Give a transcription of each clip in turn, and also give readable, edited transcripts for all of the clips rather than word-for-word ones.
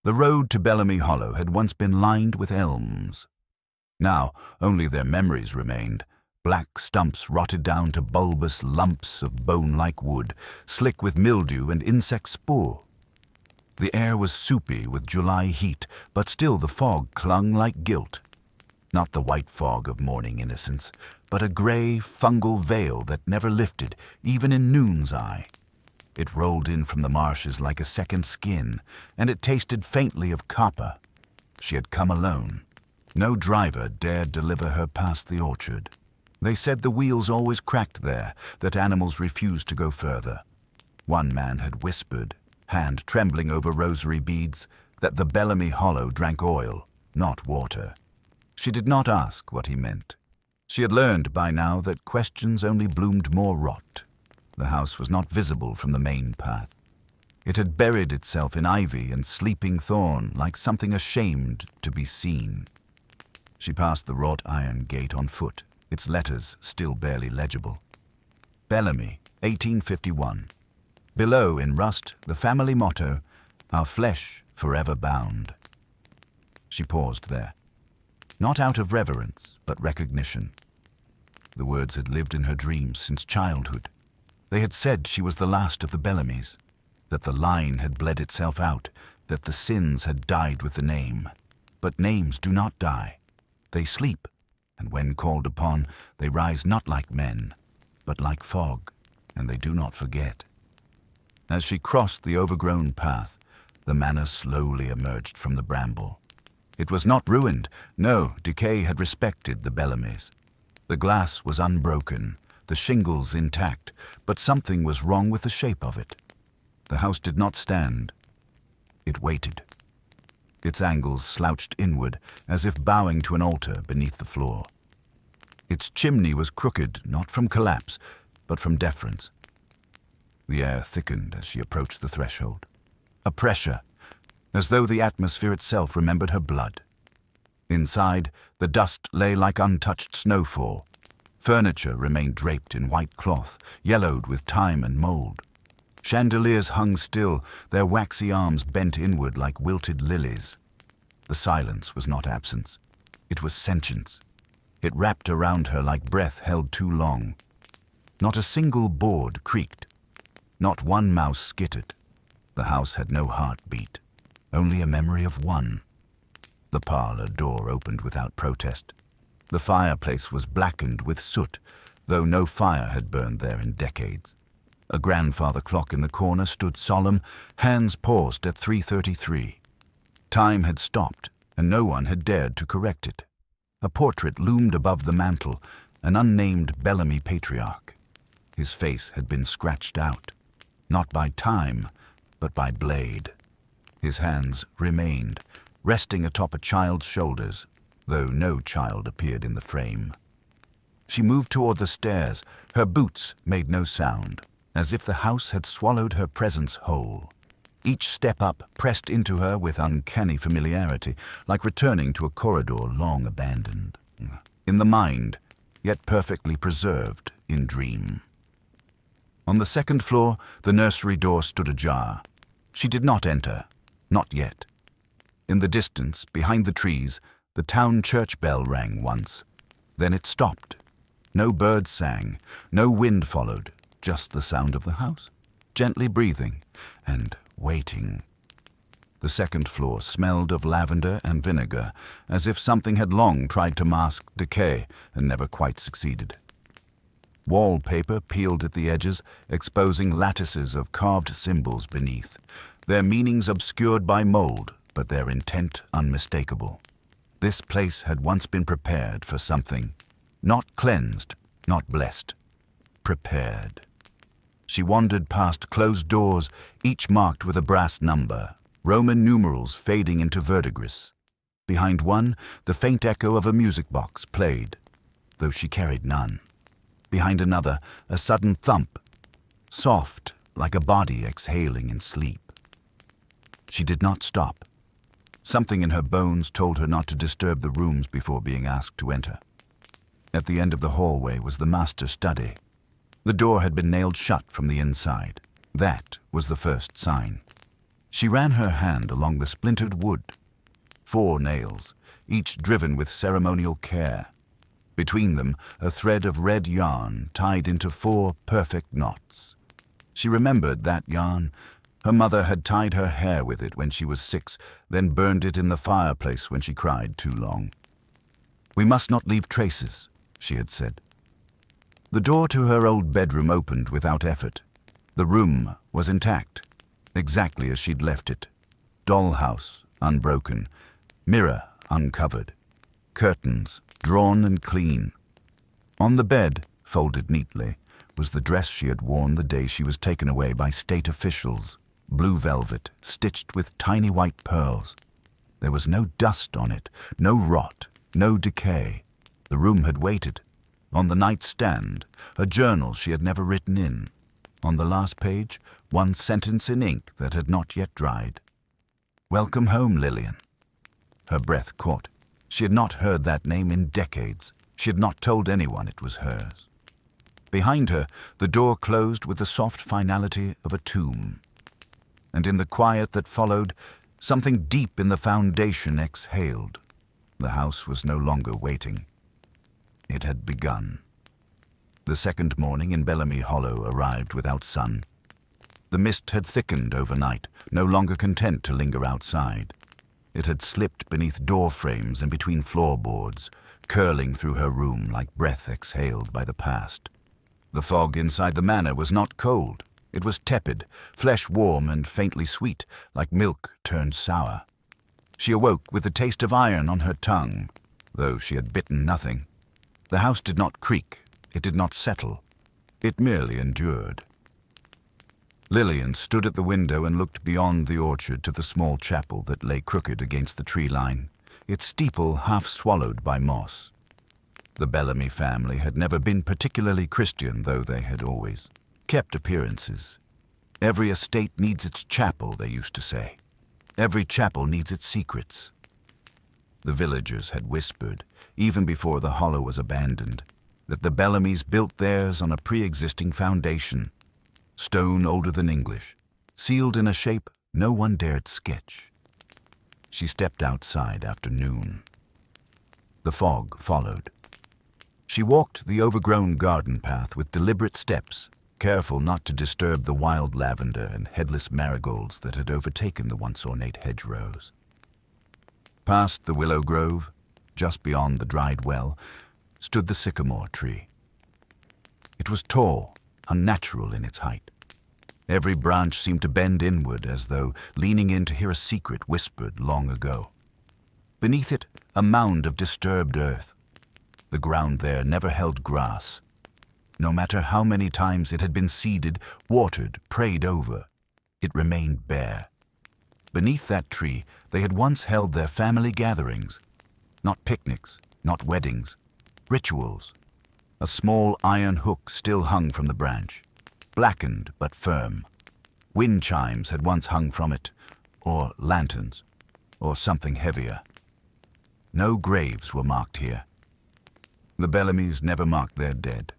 The road to Bellamy Hollow had once been lined with elms. Now only their memories remained, black stumps rotted down to bulbous lumps of bone-like wood, slick with mildew and insect spore. The air was soupy with July heat, but still the fog clung like guilt. Not the white fog of morning innocence, but a grey, fungal veil that never lifted, even in noon's eye. It rolled in from the marshes like a second skin, and it tasted faintly of copper. She had come alone. No driver dared deliver her past the orchard. They said the wheels always cracked there, that animals refused to go further. One man had whispered, hand trembling over rosary beads, that the Bellamy Hollow drank oil, not water. She did not ask what he meant. She had learned by now that questions only bloomed more rot. The house was not visible from the main path. It had buried itself in ivy and sleeping thorn like something ashamed to be seen. She passed the wrought iron gate on foot, its letters still barely legible. Bellamy, 1851. Below, in rust, the family motto, "Our flesh forever bound." She paused there, not out of reverence, but recognition. The words had lived in her dreams since childhood. They had said she was the last of the Bellamys, that the line had bled itself out, that the sins had died with the name. But names do not die. They sleep, and when called upon, they rise not like men, but like fog, and they do not forget. As she crossed the overgrown path, the manor slowly emerged from the bramble. It was not ruined. No, decay had respected the Bellamys. The glass was unbroken, the shingles intact, but something was wrong with the shape of it. The house did not stand. It waited. Its angles slouched inward, as if bowing to an altar beneath the floor. Its chimney was crooked, not from collapse, but from deference. The air thickened as she approached the threshold. A pressure, as though the atmosphere itself remembered her blood. Inside, the dust lay like untouched snowfall. Furniture remained draped in white cloth, yellowed with time and mold. Chandeliers hung still, their waxy arms bent inward like wilted lilies. The silence was not absence. It was sentience. It wrapped around her like breath held too long. Not a single board creaked. Not one mouse skittered. The house had no heartbeat, only a memory of one. The parlor door opened without protest. The fireplace was blackened with soot, though no fire had burned there in decades. A grandfather clock in the corner stood solemn, hands paused at 3:33. Time had stopped, and no one had dared to correct it. A portrait loomed above the mantel, an unnamed Bellamy patriarch. His face had been scratched out, not by time, but by blade. His hands remained, resting atop a child's shoulders, though no child appeared in the frame. She moved toward the stairs. Her boots made no sound, as if the house had swallowed her presence whole. Each step up pressed into her with uncanny familiarity, like returning to a corridor long abandoned. In the mind, yet perfectly preserved in dream. On the second floor, the nursery door stood ajar. She did not enter, not yet. In the distance, behind the trees, the town church bell rang once. Then it stopped. No birds sang, no wind followed, just the sound of the house, gently breathing and waiting. The second floor smelled of lavender and vinegar, as if something had long tried to mask decay and never quite succeeded. Wallpaper peeled at the edges, exposing lattices of carved symbols beneath, their meanings obscured by mold, but their intent unmistakable. This place had once been prepared for something, not cleansed, not blessed, prepared. She wandered past closed doors, each marked with a brass number, Roman numerals fading into verdigris. Behind one, the faint echo of a music box played, though she carried none. Behind another, a sudden thump, soft, like a body exhaling in sleep. She did not stop. Something in her bones told her not to disturb the rooms before being asked to enter. At the end of the hallway was the master study. The door had been nailed shut from the inside. That was the first sign. She ran her hand along the splintered wood. 4 nails, each driven with ceremonial care. Between them, a thread of red yarn tied into 4 perfect knots. She remembered that yarn. Her mother had tied her hair with it when she was 6, then burned it in the fireplace when she cried too long. "We must not leave traces," she had said. The door to her old bedroom opened without effort. The room was intact, exactly as she'd left it. Dollhouse, unbroken. Mirror, uncovered. Curtains, drawn and clean. On the bed, folded neatly, was the dress she had worn the day she was taken away by state officials. Blue velvet, stitched with tiny white pearls. There was no dust on it, no rot, no decay. The room had waited. On the nightstand, a journal she had never written in. On the last page, one sentence in ink that had not yet dried. "Welcome home, Lillian." Her breath caught. She had not heard that name in decades. She had not told anyone it was hers. Behind her, the door closed with the soft finality of a tomb. And in the quiet that followed, something deep in the foundation exhaled. The house was no longer waiting. It had begun. The second morning in Bellamy Hollow arrived without sun. The mist had thickened overnight, no longer content to linger outside. It had slipped beneath door frames and between floorboards, curling through her room like breath exhaled by the past. The fog inside the manor was not cold. It was tepid, flesh warm and faintly sweet, like milk turned sour. She awoke with the taste of iron on her tongue, though she had bitten nothing. The house did not creak. It did not settle. It merely endured. Lillian stood at the window and looked beyond the orchard to the small chapel that lay crooked against the tree line, its steeple half swallowed by moss. The Bellamy family had never been particularly Christian, though they had always kept appearances. Every estate needs its chapel, they used to say. Every chapel needs its secrets. The villagers had whispered, even before the hollow was abandoned, that the Bellamys built theirs on a pre-existing foundation. Stone older than English, sealed in a shape no one dared sketch. She stepped outside after noon. The fog followed. She walked the overgrown garden path with deliberate steps, careful not to disturb the wild lavender and headless marigolds that had overtaken the once ornate hedgerows. Past the willow grove, just beyond the dried well, stood the sycamore tree. It was tall, unnatural in its height. Every branch seemed to bend inward as though leaning in to hear a secret whispered long ago. Beneath it, a mound of disturbed earth. The ground there never held grass. No matter how many times it had been seeded, watered, prayed over, it remained bare. Beneath that tree, they had once held their family gatherings. Not picnics, not weddings, rituals. A small iron hook still hung from the branch, blackened but firm. Wind chimes had once hung from it, or lanterns, or something heavier. No graves were marked here. The Bellamys never marked their dead.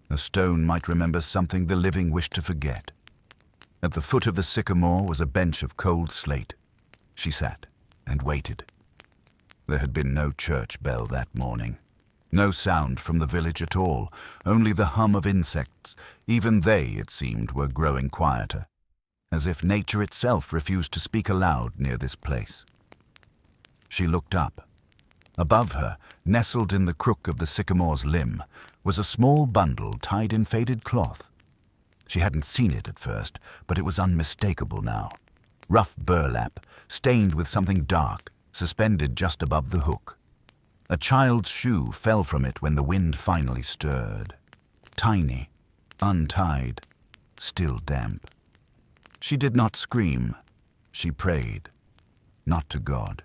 A stone might remember something the living wished to forget. At the foot of the sycamore was a bench of cold slate. She sat and waited. There had been no church bell that morning. No sound from the village at all, only the hum of insects. Even they, it seemed, were growing quieter, as if nature itself refused to speak aloud near this place. She looked up. Above her, nestled in the crook of the sycamore's limb, was a small bundle tied in faded cloth. She hadn't seen it at first, but it was unmistakable now. Rough burlap, stained with something dark, suspended just above the hook. A child's shoe fell from it when the wind finally stirred. Tiny, untied, still damp. She did not scream. She prayed, not to God.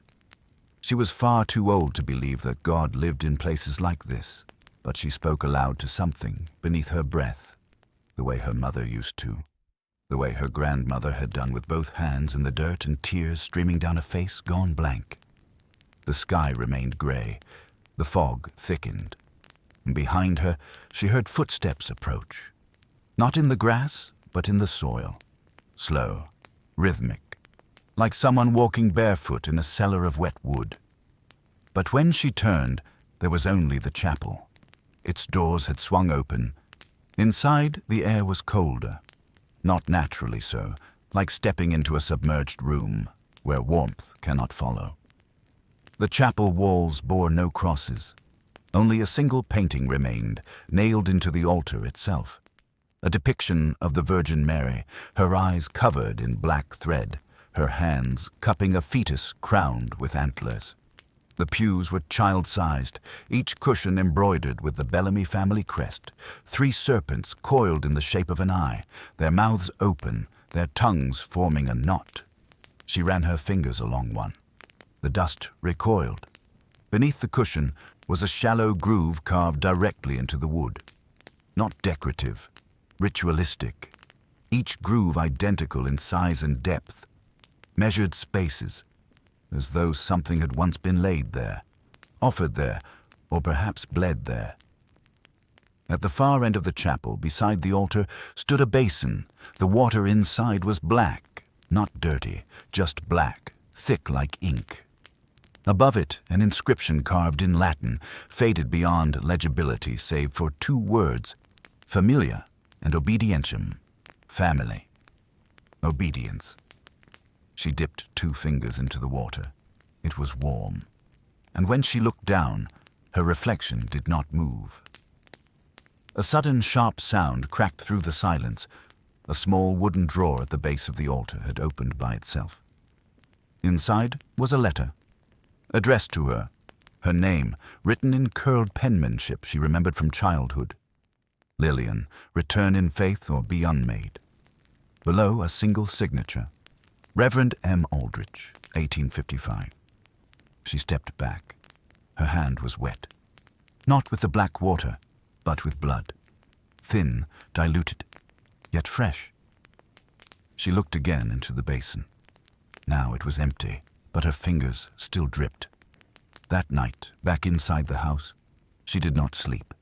She was far too old to believe that God lived in places like this, but she spoke aloud to something beneath her breath, the way her mother used to, the way her grandmother had done with both hands in the dirt and tears streaming down a face gone blank. The sky remained gray. The fog thickened. Behind her, she heard footsteps approach. Not in the grass, but in the soil. Slow, rhythmic, like someone walking barefoot in a cellar of wet wood. But when she turned, there was only the chapel. Its doors had swung open. Inside, the air was colder. Not naturally so, like stepping into a submerged room, where warmth cannot follow. The chapel walls bore no crosses. Only a single painting remained, nailed into the altar itself. A depiction of the Virgin Mary, her eyes covered in black thread, her hands cupping a fetus crowned with antlers. The pews were child-sized, each cushion embroidered with the Bellamy family crest, 3 serpents coiled in the shape of an eye, their mouths open, their tongues forming a knot. She ran her fingers along one. The dust recoiled. Beneath the cushion was a shallow groove carved directly into the wood. Not decorative, ritualistic. Each groove identical in size and depth. Measured spaces, as though something had once been laid there, offered there, or perhaps bled there. At the far end of the chapel, beside the altar, stood a basin. The water inside was black, not dirty, just black, thick like ink. Above it, an inscription carved in Latin, faded beyond legibility save for 2 words, familia and obedientium, family, obedience. She dipped 2 fingers into the water. It was warm, and when she looked down, her reflection did not move. A sudden sharp sound cracked through the silence. A small wooden drawer at the base of the altar had opened by itself. Inside was a letter, addressed to her, her name written in curled penmanship she remembered from childhood. Lillian, return in faith or be unmade. Below, a single signature. Reverend M. Aldrich, 1855. She stepped back. Her hand was wet. Not with the black water, but with blood. Thin, diluted, yet fresh. She looked again into the basin. Now it was empty, but her fingers still dripped. That night, back inside the house, she did not sleep.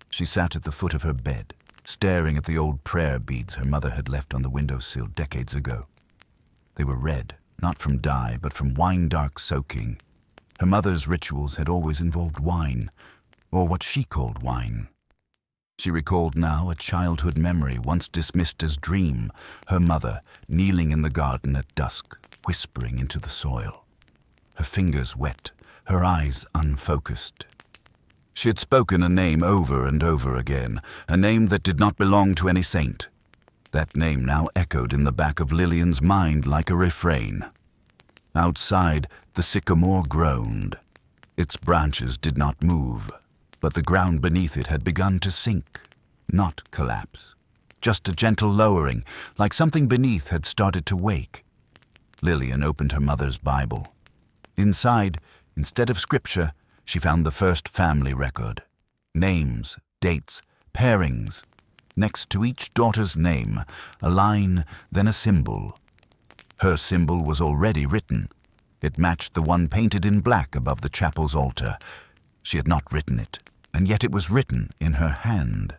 She sat at the foot of her bed, staring at the old prayer beads her mother had left on the windowsill decades ago. They were red, not from dye, but from wine-dark soaking. Her mother's rituals had always involved wine, or what she called wine. She recalled now a childhood memory once dismissed as dream, her mother kneeling in the garden at dusk, whispering into the soil. Her fingers wet, her eyes unfocused. She had spoken a name over and over again, a name that did not belong to any saint. That name now echoed in the back of Lillian's mind like a refrain. Outside, the sycamore groaned. Its branches did not move, but the ground beneath it had begun to sink, not collapse. Just a gentle lowering, like something beneath had started to wake. Lillian opened her mother's Bible. Inside, instead of scripture, she found the first family record. Names, dates, pairings. Next to each daughter's name, a line, then a symbol. Her symbol was already written. It matched the one painted in black above the chapel's altar. She had not written it, and yet it was written in her hand.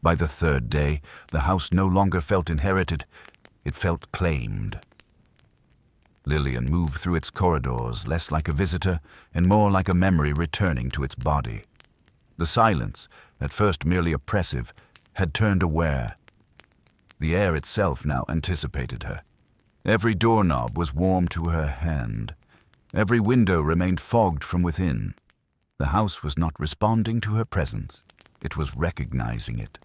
By the 3rd day, the house no longer felt inherited. It felt claimed. Lillian moved through its corridors, less like a visitor and more like a memory returning to its body. The silence, at first merely oppressive, had turned aware. The air itself now anticipated her. Every doorknob was warm to her hand. Every window remained fogged from within. The house was not responding to her presence. It was recognizing it.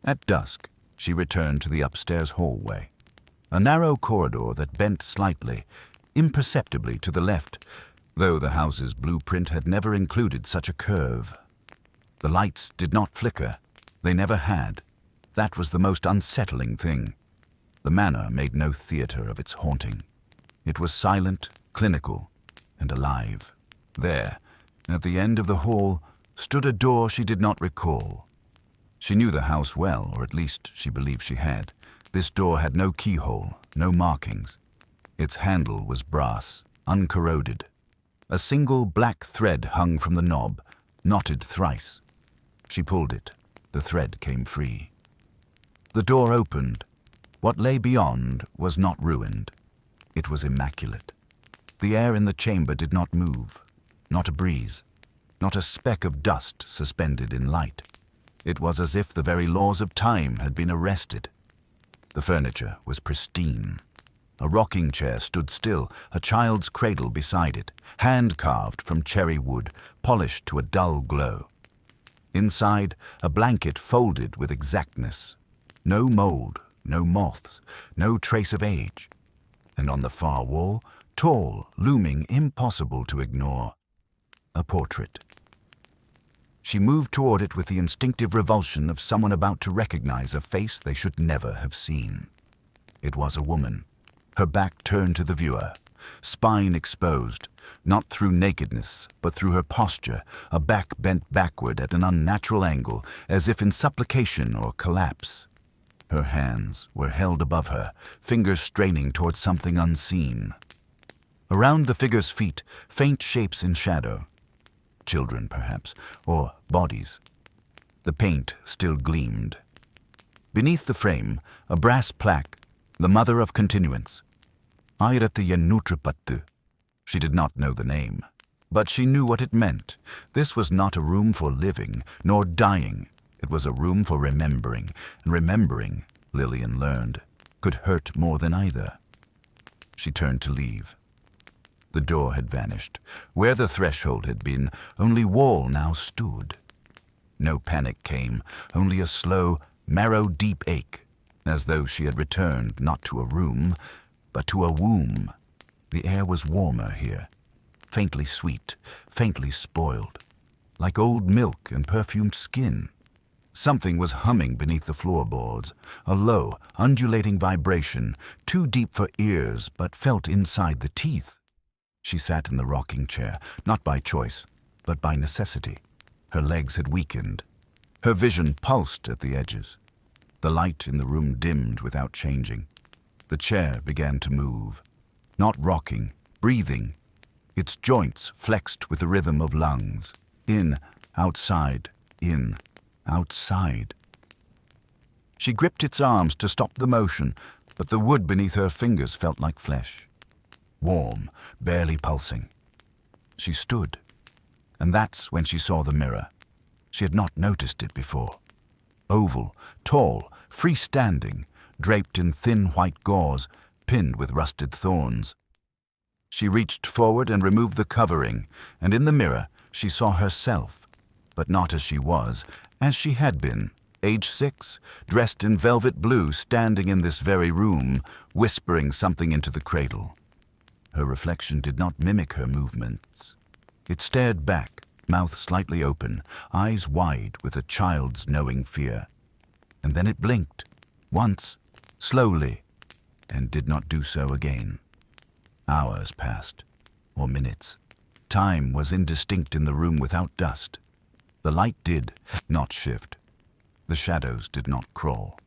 At dusk, she returned to the upstairs hallway. A narrow corridor that bent slightly, imperceptibly to the left, though the house's blueprint had never included such a curve. The lights did not flicker. They never had. That was the most unsettling thing. The manor made no theater of its haunting. It was silent, clinical, and alive. There, at the end of the hall, stood a door she did not recall. She knew the house well, or at least she believed she had. This door had no keyhole, no markings. Its handle was brass, uncorroded. A single black thread hung from the knob, knotted thrice. She pulled it. The thread came free. The door opened. What lay beyond was not ruined. It was immaculate. The air in the chamber did not move, not a breeze, not a speck of dust suspended in light. It was as if the very laws of time had been arrested. The furniture was pristine. A rocking chair stood still, a child's cradle beside it, hand-carved from cherry wood, polished to a dull glow. Inside, a blanket folded with exactness. No mold, no moths, no trace of age. And on the far wall, tall, looming, impossible to ignore, a portrait. She moved toward it with the instinctive revulsion of someone about to recognize a face they should never have seen. It was a woman, her back turned to the viewer, spine exposed, not through nakedness, but through her posture, a back bent backward at an unnatural angle, as if in supplication or collapse. Her hands were held above her, fingers straining towards something unseen. Around the figure's feet, faint shapes in shadow. Children, perhaps, or bodies. The paint still gleamed. Beneath the frame, a brass plaque, the mother of continuance. Ayrati Yennutripattu. She did not know the name, but she knew what it meant. This was not a room for living, nor dying. It was a room for remembering, and remembering, Lillian learned, could hurt more than either. She turned to leave. The door had vanished. Where the threshold had been, only wall now stood. No panic came, only a slow, marrow-deep ache, as though she had returned not to a room, but to a womb. The air was warmer here, faintly sweet, faintly spoiled, like old milk and perfumed skin. Something was humming beneath the floorboards, a low, undulating vibration, too deep for ears, but felt inside the teeth. She sat in the rocking chair, not by choice, but by necessity. Her legs had weakened. Her vision pulsed at the edges. The light in the room dimmed without changing. The chair began to move, not rocking, breathing, its joints flexed with the rhythm of lungs. In, outside, in, outside. She gripped its arms to stop the motion, but the wood beneath her fingers felt like flesh. Warm, barely pulsing. She stood, and that's when she saw the mirror. She had not noticed it before. Oval, tall, freestanding, draped in thin white gauze, pinned with rusted thorns. She reached forward and removed the covering, and in the mirror she saw herself, but not as she was, as she had been, age 6, dressed in velvet blue, standing in this very room, whispering something into the cradle. Her reflection did not mimic her movements. It stared back, mouth slightly open, eyes wide with a child's knowing fear. And then it blinked, once, slowly, and did not do so again. Hours passed, or minutes. Time was indistinct in the room without dust. The light did not shift. The shadows did not crawl.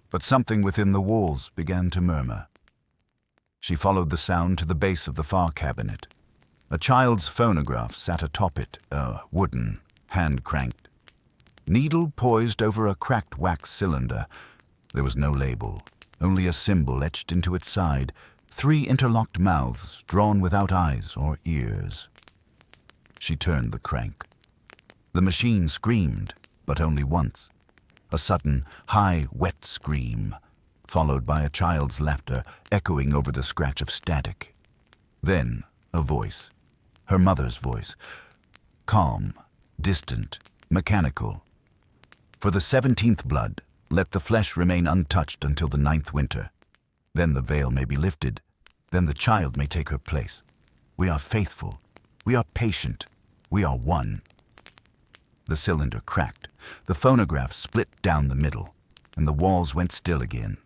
But something within the walls began to murmur. She followed the sound to the base of the far cabinet. A child's phonograph sat atop it, wooden, hand-cranked. Needle poised over a cracked wax cylinder. There was no label, only a symbol etched into its side, 3 interlocked mouths drawn without eyes or ears. She turned the crank. The machine screamed, but only once. A sudden, high, wet scream, followed by a child's laughter echoing over the scratch of static. Then a voice, her mother's voice, calm, distant, mechanical. For the 17th blood, let the flesh remain untouched until the 9th winter. Then the veil may be lifted. Then the child may take her place. We are faithful. We are patient. We are one. The cylinder cracked. The phonograph split down the middle, and the walls went still again.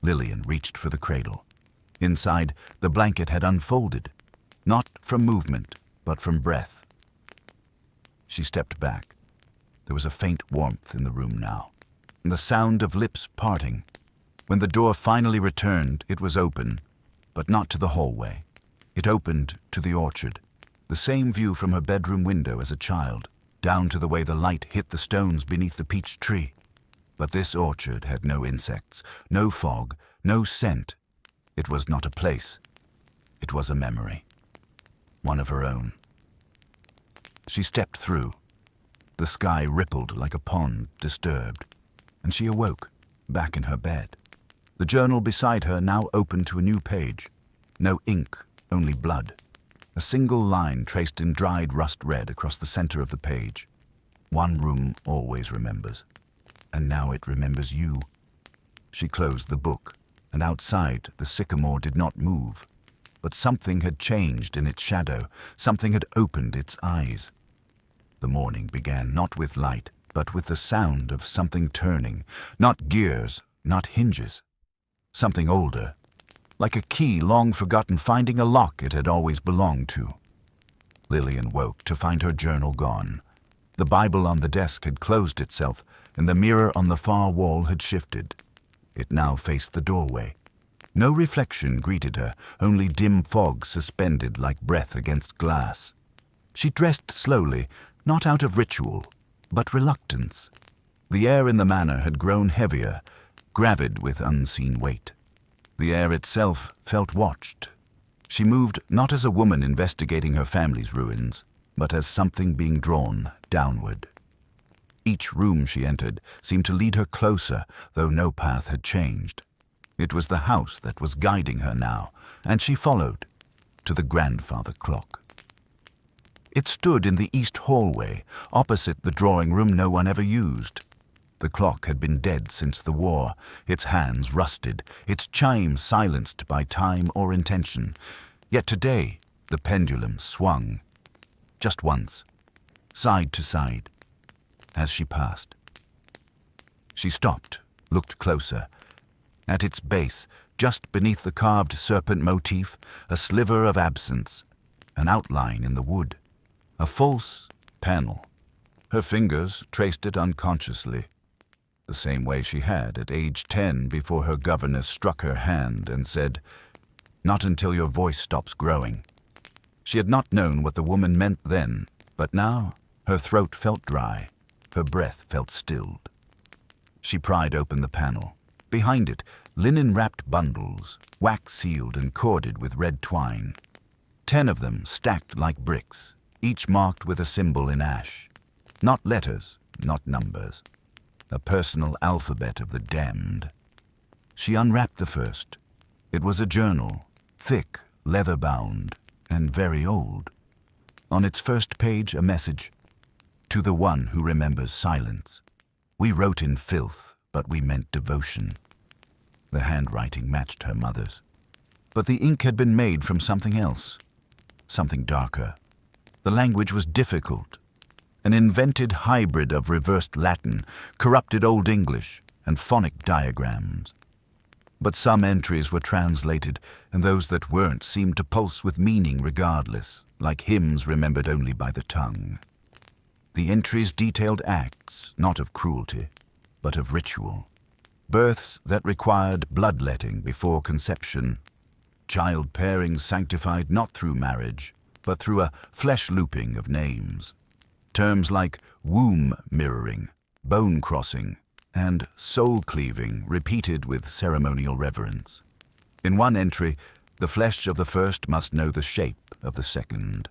Lillian reached for the cradle. Inside, the blanket had unfolded, not from movement, but from breath. She stepped back. There was a faint warmth in the room now, and the sound of lips parting. When the door finally returned, it was open, but not to the hallway. It opened to the orchard, the same view from her bedroom window as a child, down to the way the light hit the stones beneath the peach tree. But this orchard had no insects, no fog, no scent. It was not a place. It was a memory. One of her own. She stepped through. The sky rippled like a pond disturbed, and she awoke, back in her bed. The journal beside her now opened to a new page. No ink, only blood. A single line traced in dried rust red across the center of the page. One room always remembers, and now it remembers you. She closed the book, and outside the sycamore did not move. But something had changed in its shadow, something had opened its eyes. The morning began not with light, but with the sound of something turning, not gears, not hinges. Something older, like a key long forgotten finding a lock it had always belonged to. Lillian woke to find her journal gone. The Bible on the desk had closed itself, and the mirror on the far wall had shifted. It now faced the doorway. No reflection greeted her, only dim fog suspended like breath against glass. She dressed slowly, not out of ritual, but reluctance. The air in the manor had grown heavier, gravid with unseen weight. The air itself felt watched. She moved not as a woman investigating her family's ruins, but as something being drawn downward. Each room she entered seemed to lead her closer, though no path had changed. It was the house that was guiding her now, and she followed, to the grandfather clock. It stood in the east hallway, opposite the drawing room no one ever used. The clock had been dead since the war, its hands rusted, its chimes silenced by time or intention. Yet today, the pendulum swung. Just once, side to side, as she passed. She stopped, looked closer. At its base, just beneath the carved serpent motif, a sliver of absence, an outline in the wood, a false panel. Her fingers traced it unconsciously, the same way she had at age 10 before her governess struck her hand and said, "Not until your voice stops growing." She had not known what the woman meant then, but now her throat felt dry, her breath felt stilled. She pried open the panel. Behind it, linen-wrapped bundles, wax-sealed and corded with red twine. 10 of them stacked like bricks, each marked with a symbol in ash. Not letters, not numbers. A personal alphabet of the damned. She unwrapped the first. It was a journal, thick, leather-bound, and very old. On its first page, a message, "To the one who remembers silence. We wrote in filth, but we meant devotion." The handwriting matched her mother's. But the ink had been made from something else, something darker. The language was difficult, an invented hybrid of reversed Latin, corrupted Old English, and phonic diagrams. But some entries were translated, and those that weren't seemed to pulse with meaning regardless, like hymns remembered only by the tongue. The entries detailed acts, not of cruelty, but of ritual. Births that required bloodletting before conception. Child pairing sanctified not through marriage, but through a flesh-looping of names. Terms like womb mirroring, bone crossing, and soul-cleaving repeated with ceremonial reverence. In one entry, the flesh of the first must know the shape of the second.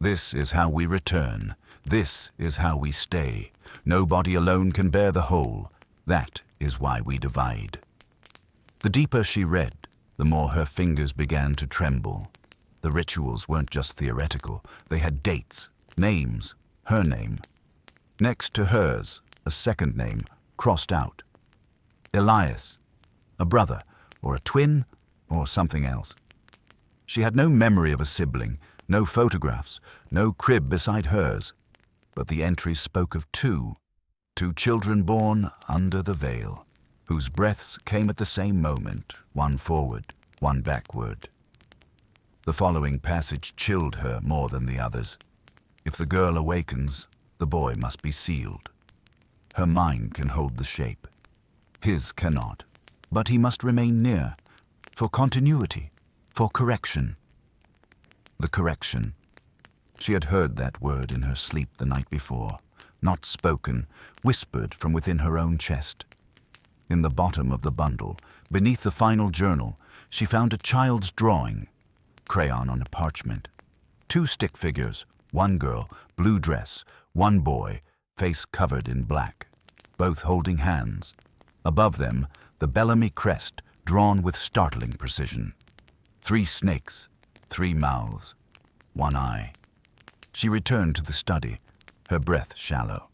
This is how we return. This is how we stay. No body alone can bear the whole. That is why we divide. The deeper she read, the more her fingers began to tremble. The rituals weren't just theoretical. They had dates, names, her name. Next to hers, a second name, crossed out. Elias, a brother, or a twin, or something else. She had no memory of a sibling, no photographs, no crib beside hers. But the entries spoke of two children born under the veil, whose breaths came at the same moment, one forward, one backward. The following passage chilled her more than the others. If the girl awakens, the boy must be sealed. Her mind can hold the shape. His cannot, but he must remain near, for continuity, for correction. The correction. She had heard that word in her sleep the night before, not spoken, whispered from within her own chest. In the bottom of the bundle, beneath the final journal, she found a child's drawing, crayon on a parchment. 2 stick figures, one girl, blue dress, one boy, face covered in black, both holding hands. Above them, the Bellamy crest, drawn with startling precision. 3 snakes, 3 mouths, 1 eye. She returned to the study, her breath shallow.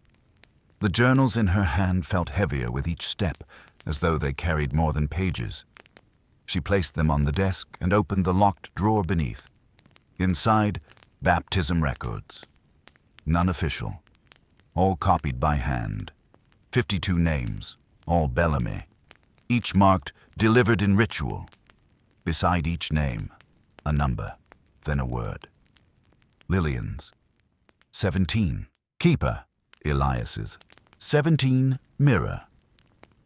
The journals in her hand felt heavier with each step, as though they carried more than pages. She placed them on the desk and opened the locked drawer beneath. Inside, baptism records. None official. All copied by hand. 52 names, all Bellamy. Each marked, delivered in ritual. Beside each name, a number, then a word. Lillian's. 17. Keeper, Elias's. 17. Mirror.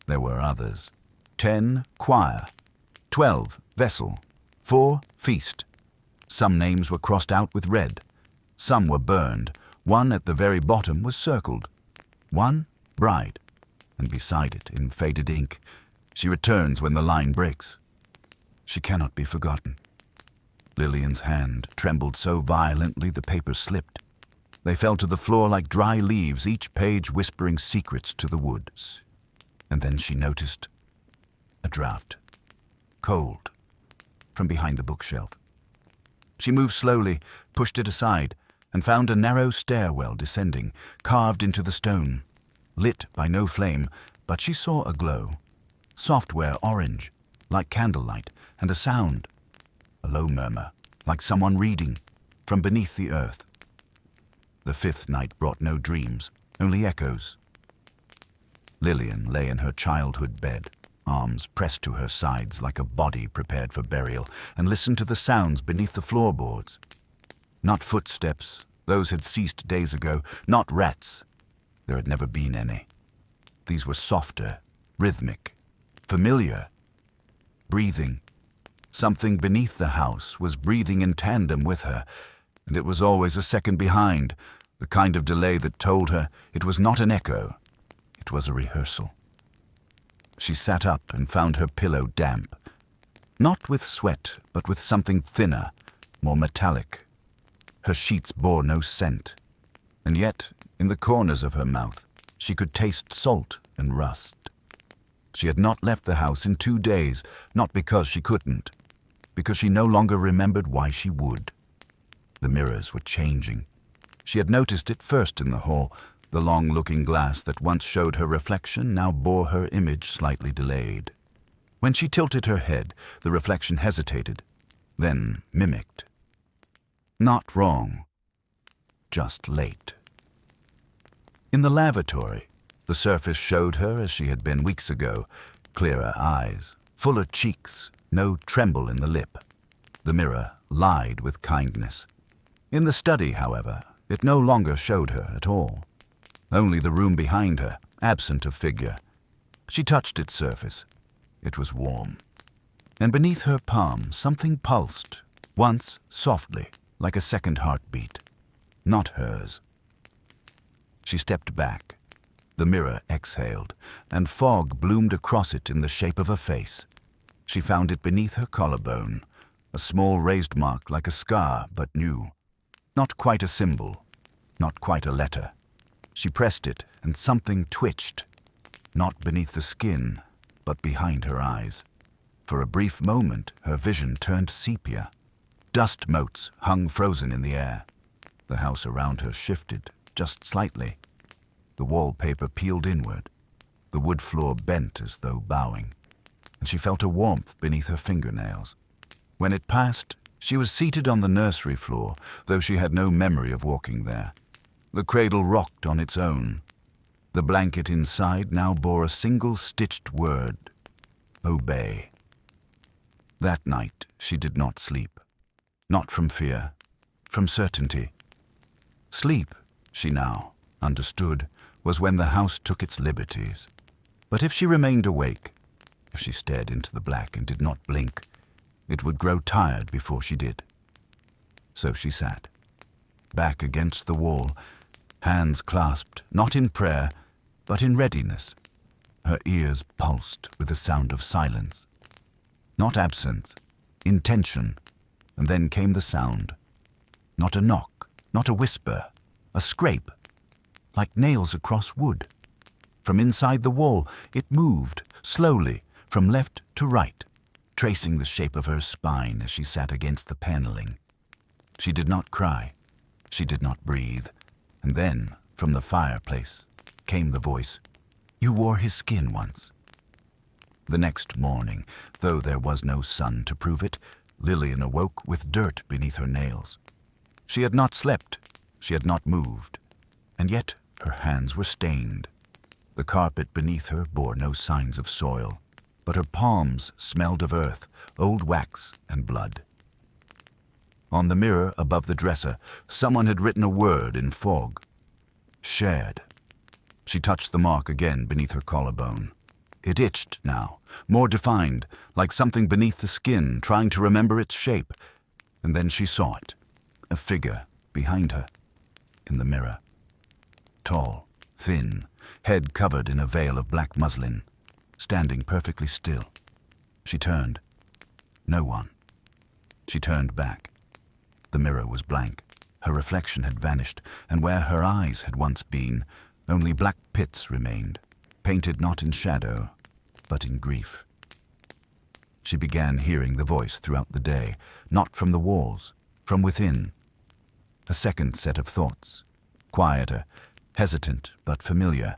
There were others. 10. Choir. 12. Vessel. 4. Feast. Some names were crossed out with red. Some were burned. One at the very bottom was circled. 1. Bride. And beside it, in faded ink, she returns when the line breaks. She cannot be forgotten. Lillian's hand trembled so violently the paper slipped. They fell to the floor like dry leaves, each page whispering secrets to the woods. And then she noticed a draught. Cold. From behind the bookshelf. She moved slowly, pushed it aside, and found a narrow stairwell descending, carved into the stone. Lit by no flame, but she saw a glow. Software orange, like candlelight, and a sound. A low murmur, like someone reading, from beneath the earth. The 5th night brought no dreams, only echoes. Lillian lay in her childhood bed, arms pressed to her sides like a body prepared for burial, and listened to the sounds beneath the floorboards. Not footsteps, those had ceased days ago, not rats. There had never been any. These were softer, rhythmic, familiar. Breathing. Something beneath the house was breathing in tandem with her, and it was always a second behind, the kind of delay that told her it was not an echo, it was a rehearsal. She sat up and found her pillow damp, not with sweat, but with something thinner, more metallic. Her sheets bore no scent, and yet, in the corners of her mouth, she could taste salt and rust. She had not left the house in 2 days, not because she couldn't, because she no longer remembered why she would. The mirrors were changing. She had noticed it first in the hall. The long looking glass that once showed her reflection now bore her image slightly delayed. When she tilted her head, the reflection hesitated, then mimicked. Not wrong, just late. In the lavatory, the surface showed her as she had been weeks ago, clearer eyes, fuller cheeks, no tremble in the lip. The mirror lied with kindness. In the study, however, it no longer showed her at all. Only the room behind her, absent of figure. She touched its surface. It was warm. And beneath her palm something pulsed, once softly, like a second heartbeat. Not hers. She stepped back. The mirror exhaled, and fog bloomed across it in the shape of a face. She found it beneath her collarbone, a small raised mark like a scar, but new. Not quite a symbol, not quite a letter. She pressed it, and something twitched, not beneath the skin, but behind her eyes. For a brief moment, her vision turned sepia. Dust motes hung frozen in the air. The house around her shifted, just slightly. The wallpaper peeled inward. The wood floor bent as though bowing, and she felt a warmth beneath her fingernails. When it passed, she was seated on the nursery floor, though she had no memory of walking there. The cradle rocked on its own. The blanket inside now bore a single stitched word: obey. That night she did not sleep. Not from fear, from certainty. Sleep, she now understood, was when the house took its liberties. But if she remained awake, if she stared into the black and did not blink, it would grow tired before she did. So she sat, back against the wall, hands clasped, not in prayer, but in readiness. Her ears pulsed with the sound of silence. Not absence, intention, and then came the sound. Not a knock, not a whisper, a scrape, like nails across wood. From inside the wall, it moved, slowly, from left to right, tracing the shape of her spine as she sat against the paneling. She did not cry. She did not breathe. And then, from the fireplace, came the voice, "You wore his skin once." The next morning, though there was no sun to prove it, Lillian awoke with dirt beneath her nails. She had not slept. She had not moved. And yet her hands were stained. The carpet beneath her bore no signs of soil, but her palms smelled of earth, old wax, and blood. On the mirror above the dresser, someone had written a word in fog. Shared. She touched the mark again beneath her collarbone. It itched now, more defined, like something beneath the skin trying to remember its shape. And then she saw it, a figure behind her, in the mirror. Tall, thin, head covered in a veil of black muslin, standing perfectly still. She turned. No one. She turned back. The mirror was blank. Her reflection had vanished, and where her eyes had once been, only black pits remained, painted not in shadow, but in grief. She began hearing the voice throughout the day, not from the walls, from within. A second set of thoughts, quieter, hesitant but familiar.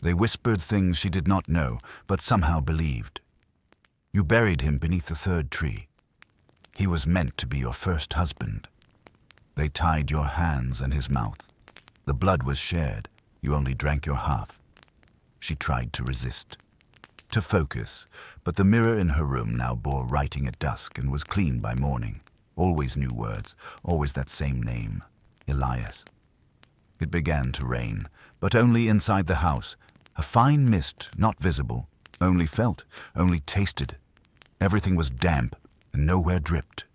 They whispered things she did not know, but somehow believed. You buried him beneath the third tree. He was meant to be your first husband. They tied your hands and his mouth. The blood was shared. You only drank your half. She tried to resist, to focus, but the mirror in her room now bore writing at dusk and was clean by morning. Always new words, always that same name, Elias. It began to rain, but only inside the house. A fine mist, not visible, only felt, only tasted. Everything was damp and nowhere dripped.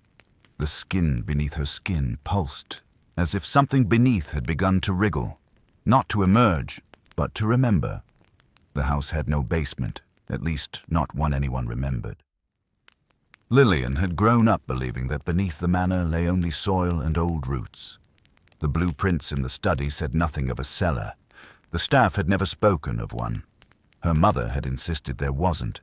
The skin beneath her skin pulsed, as if something beneath had begun to wriggle, not to emerge, but to remember. The house had no basement, at least not one anyone remembered. Lillian had grown up believing that beneath the manor lay only soil and old roots. The blueprints in the study said nothing of a cellar. The staff had never spoken of one. Her mother had insisted there wasn't.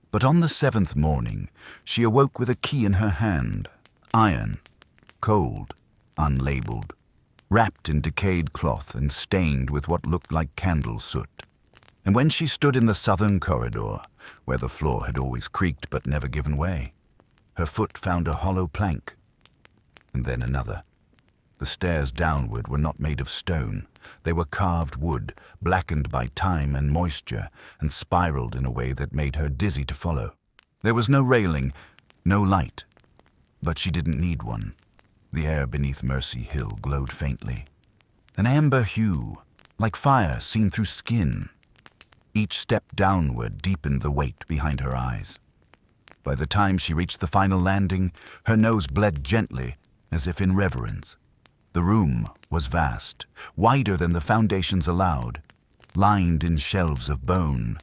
But on the 7th morning, she awoke with a key in her hand, iron, cold, unlabeled, wrapped in decayed cloth and stained with what looked like candle soot. And when she stood in the southern corridor, where the floor had always creaked but never given way, her foot found a hollow plank, and then another. The stairs downward were not made of stone. They were carved wood, blackened by time and moisture, and spiraled in a way that made her dizzy to follow. There was no railing, no light. But she didn't need one. The air beneath Mercy Hill glowed faintly. An amber hue, like fire seen through skin. Each step downward deepened the weight behind her eyes. By the time she reached the final landing, her nose bled gently, as if in reverence. The room was vast, wider than the foundations allowed, lined in shelves of bone,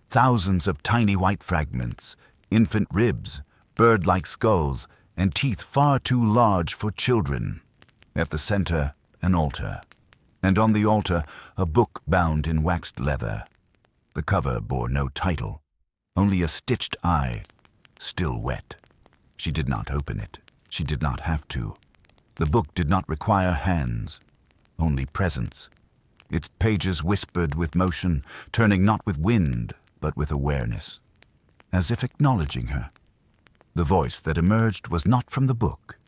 thousands of tiny white fragments, infant ribs, bird-like skulls, and teeth far too large for children. At the center, an altar, and on the altar, a book bound in waxed leather. The cover bore no title, only a stitched eye, still wet. She did not open it. She did not have to. The book did not require hands, only presence. Its pages whispered with motion, turning not with wind, but with awareness, as if acknowledging her. The voice that emerged was not from the book.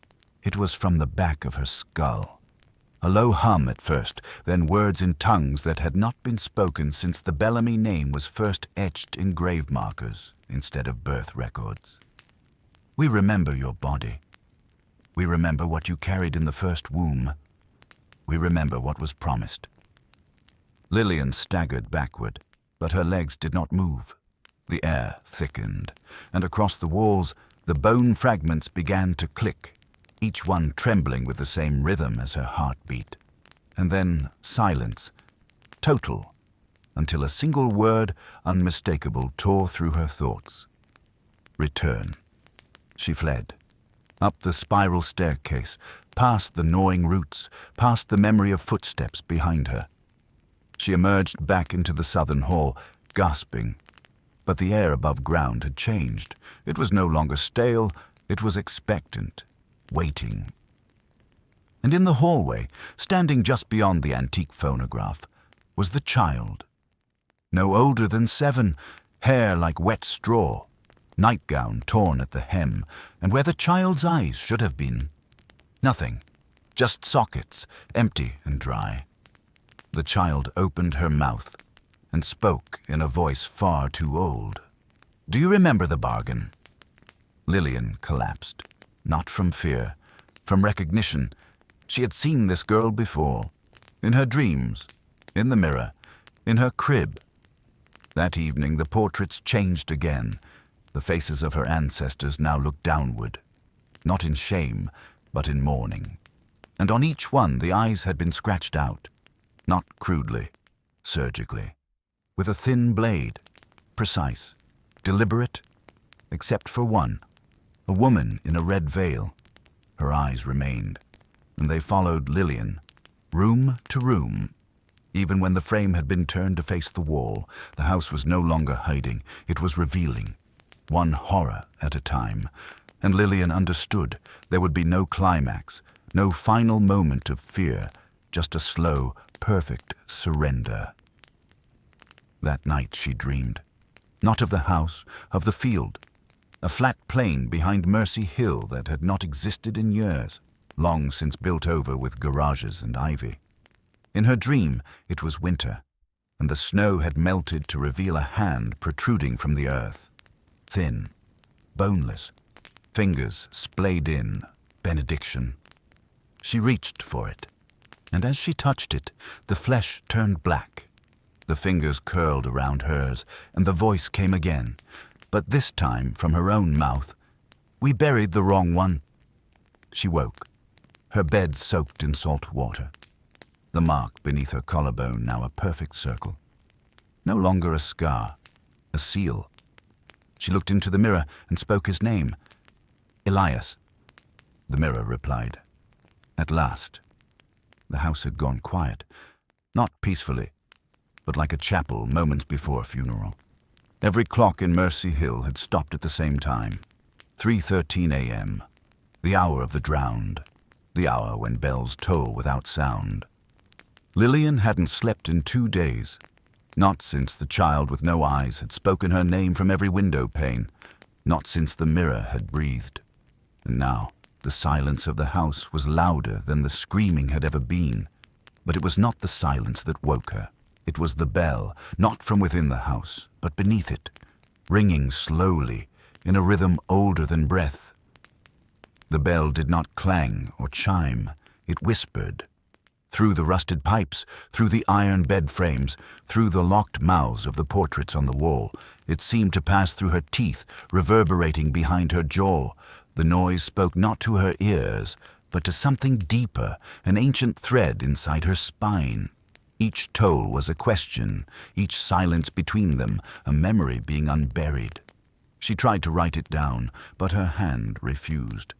It was from the back of her skull. A low hum at first, then words in tongues that had not been spoken since the Bellamy name was first etched in grave markers instead of birth records. We remember your body. We remember what you carried in the first womb. We remember what was promised. Lillian staggered backward, but her legs did not move. The air thickened, and across the walls, the bone fragments began to click, each one trembling with the same rhythm as her heartbeat. And then silence, total, until a single word, unmistakable, tore through her thoughts. Return. She fled. Up the spiral staircase, past the gnawing roots, past the memory of footsteps behind her. She emerged back into the southern hall, gasping. But the air above ground had changed. It was no longer stale, it was expectant, waiting. And in the hallway, standing just beyond the antique phonograph, was the child. No older than 7, hair like wet straw, nightgown torn at the hem, and where the child's eyes should have been, nothing, just sockets, empty and dry. The child opened her mouth and spoke in a voice far too old. "Do you remember the bargain?" Lillian collapsed, not from fear, from recognition. She had seen this girl before, in her dreams, in the mirror, in her crib. That evening the portraits changed again. The faces of her ancestors now looked downward, not in shame, but in mourning. And on each one the eyes had been scratched out, not crudely, surgically, with a thin blade, precise, deliberate, except for one, a woman in a red veil. Her eyes remained, and they followed Lillian, room to room. Even when the frame had been turned to face the wall, the house was no longer hiding, it was revealing, one horror at a time. And Lillian understood there would be no climax, no final moment of fear, just a slow, perfect surrender. That night she dreamed, not of the house, of the field, a flat plain behind Mercy Hill that had not existed in years, long since built over with garages and ivy. In her dream, it was winter, and the snow had melted to reveal a hand protruding from the earth, thin, boneless, fingers splayed in benediction. She reached for it, and as she touched it, the flesh turned black. The fingers curled around hers, and the voice came again, but this time from her own mouth. "We buried the wrong one." She woke, her bed soaked in salt water. The mark beneath her collarbone now a perfect circle. No longer a scar, a seal. She looked into the mirror and spoke his name. "Elias." The mirror replied. At last. The house had gone quiet, not peacefully, but like a chapel moments before a funeral. Every clock in Mercy Hill had stopped at the same time. 3:13 a.m., the hour of the drowned, the hour when bells toll without sound. Lillian hadn't slept in 2 days, not since the child with no eyes had spoken her name from every window pane, not since the mirror had breathed. And now the silence of the house was louder than the screaming had ever been. But it was not the silence that woke her. It was the bell, not from within the house, but beneath it, ringing slowly, in a rhythm older than breath. The bell did not clang or chime, it whispered. Through the rusted pipes, through the iron bed frames, through the locked mouths of the portraits on the wall, it seemed to pass through her teeth, reverberating behind her jaw. The noise spoke not to her ears, but to something deeper, an ancient thread inside her spine. Each toll was a question, each silence between them, a memory being unburied. She tried to write it down, but her hand refused.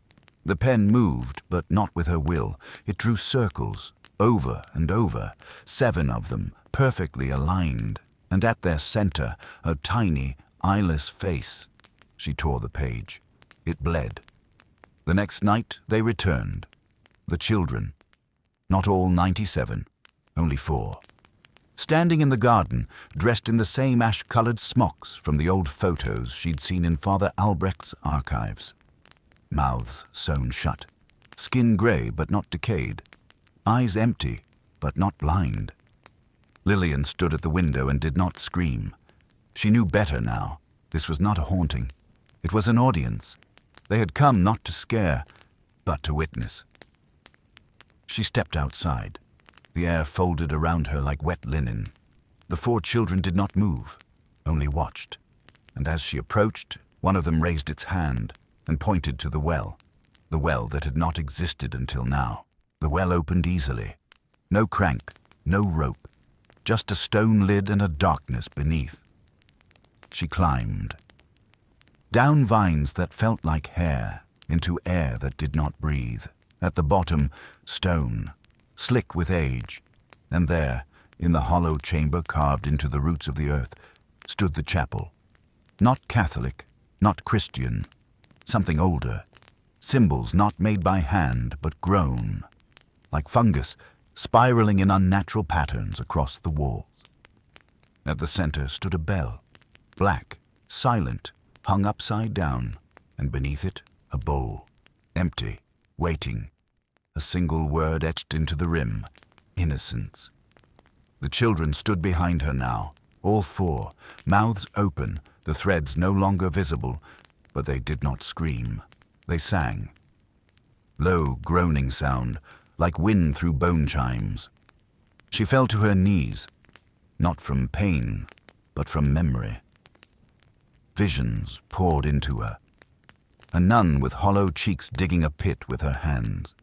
The pen moved, but not with her will. It drew circles, over and over, 7 of them, perfectly aligned, and at their center, a tiny, eyeless face. She tore the page. It bled. The next night they returned. The children. Not all 97. Only 4. Standing in the garden, dressed in the same ash-colored smocks from the old photos she'd seen in Father Albrecht's archives. Mouths sewn shut, skin grey but not decayed, eyes empty but not blind. Lillian stood at the window and did not scream. She knew better now. This was not a haunting. It was an audience. They had come not to scare, but to witness. She stepped outside. The air folded around her like wet linen. The 4 children did not move, only watched. And as she approached, one of them raised its hand and pointed to the well that had not existed until now. The well opened easily. No crank, no rope. just a stone lid and a darkness beneath. She climbed. Down vines that felt like hair, into air that did not breathe. At the bottom, stone, slick with age. And there, in the hollow chamber carved into the roots of the earth, stood the chapel. Not Catholic, not Christian, something older. Symbols not made by hand, but grown, like fungus, spiraling in unnatural patterns across the walls. At the center stood a bell, black, silent, hung upside down, and beneath it, a bowl, empty, waiting. A single word etched into the rim, innocence. The children stood behind her now, all four, mouths open, the threads no longer visible, but they did not scream. They sang. Low, groaning sound, like wind through bone chimes. She fell to her knees, not from pain, but from memory. Visions poured into her. A nun with hollow cheeks digging a pit with her hands.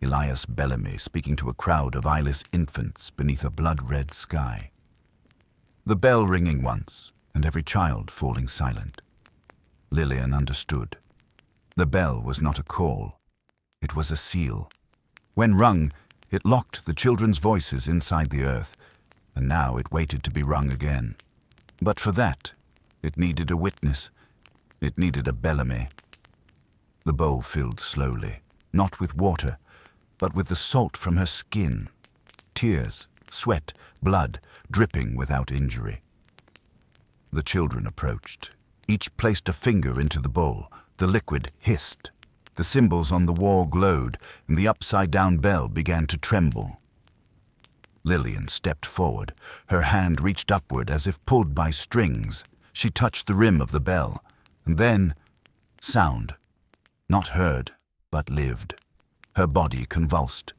Elias Bellamy speaking to a crowd of eyeless infants beneath a blood-red sky. The bell ringing once, and every child falling silent. Lillian understood. The bell was not a call. It was a seal. When rung, it locked the children's voices inside the earth, and now it waited to be rung again. But for that, it needed a witness. It needed a Bellamy. The bowl filled slowly, not with water, but with the salt from her skin. Tears, sweat, blood, dripping without injury. The children approached. Each placed a finger into the bowl. The liquid hissed. The symbols on the wall glowed, and the upside-down bell began to tremble. Lillian stepped forward. Her hand reached upward as if pulled by strings. She touched the rim of the bell, and then sound. Not heard, but lived. Her body convulsed.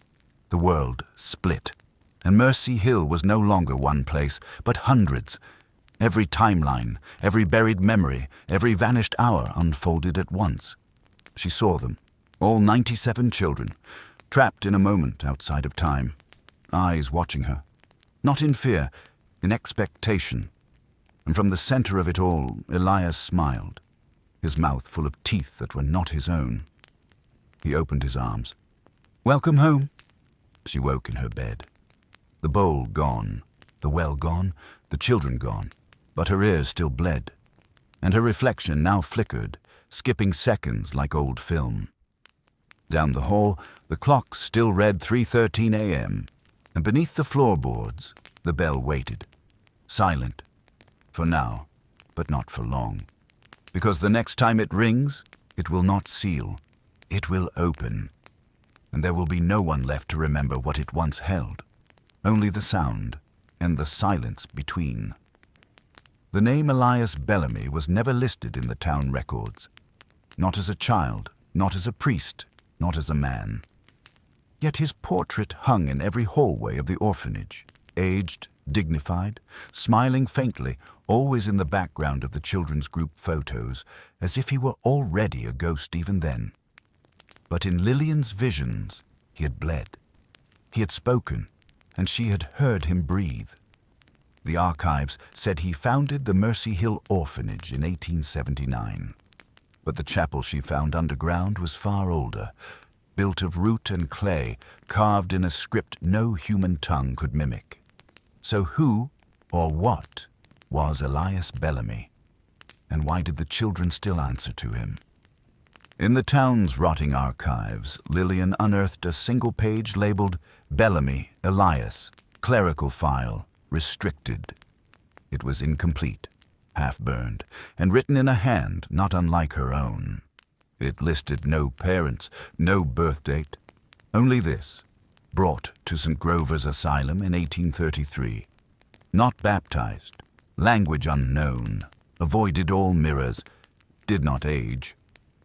The world split. And Mercy Hill was no longer one place, but hundreds. Every timeline, every buried memory, every vanished hour unfolded at once. She saw them, all 97 children, trapped in a moment outside of time, eyes watching her. Not in fear, in expectation. And from the center of it all, Elias smiled, his mouth full of teeth that were not his own. He opened his arms. "Welcome home." She woke in her bed. The bowl gone, the well gone, the children gone, but her ears still bled, and her reflection now flickered, skipping seconds like old film. Down the hall, the clock still read 3:13 a.m., and beneath the floorboards, the bell waited, silent, for now, but not for long. Because the next time it rings, it will not seal, it will open, and there will be no one left to remember what it once held, only the sound and the silence between. The name Elias Bellamy was never listed in the town records, not as a child, not as a priest, not as a man. Yet his portrait hung in every hallway of the orphanage, aged, dignified, smiling faintly, always in the background of the children's group photos, as if he were already a ghost even then. But in Lillian's visions, he had bled. He had spoken, and she had heard him breathe. The archives said he founded the Mercy Hill Orphanage in 1879. But the chapel she found underground was far older, built of root and clay, carved in a script no human tongue could mimic. So who, or what, was Elias Bellamy? And why did the children still answer to him? In the town's rotting archives, Lillian unearthed a single page labeled Bellamy, Elias, clerical file, restricted. It was incomplete, half-burned, and written in a hand not unlike her own. It listed no parents, no birth date, only this: brought to St. Grover's Asylum in 1833. Not baptized, language unknown, avoided all mirrors, did not age.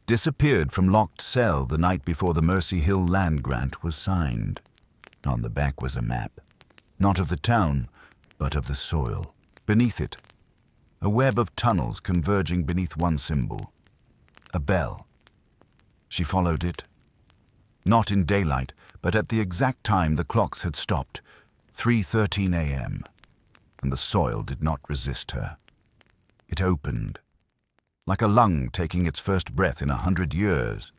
Disappeared from locked cell the night before the Mercy Hill land grant was signed. On the back was a map, not of the town, but of the soil. Beneath it, a web of tunnels converging beneath one symbol, a bell. She followed it. Not in daylight, but at the exact time the clocks had stopped, 3:13 a.m., and the soil did not resist her. It opened, like a lung taking its first breath in 100 years.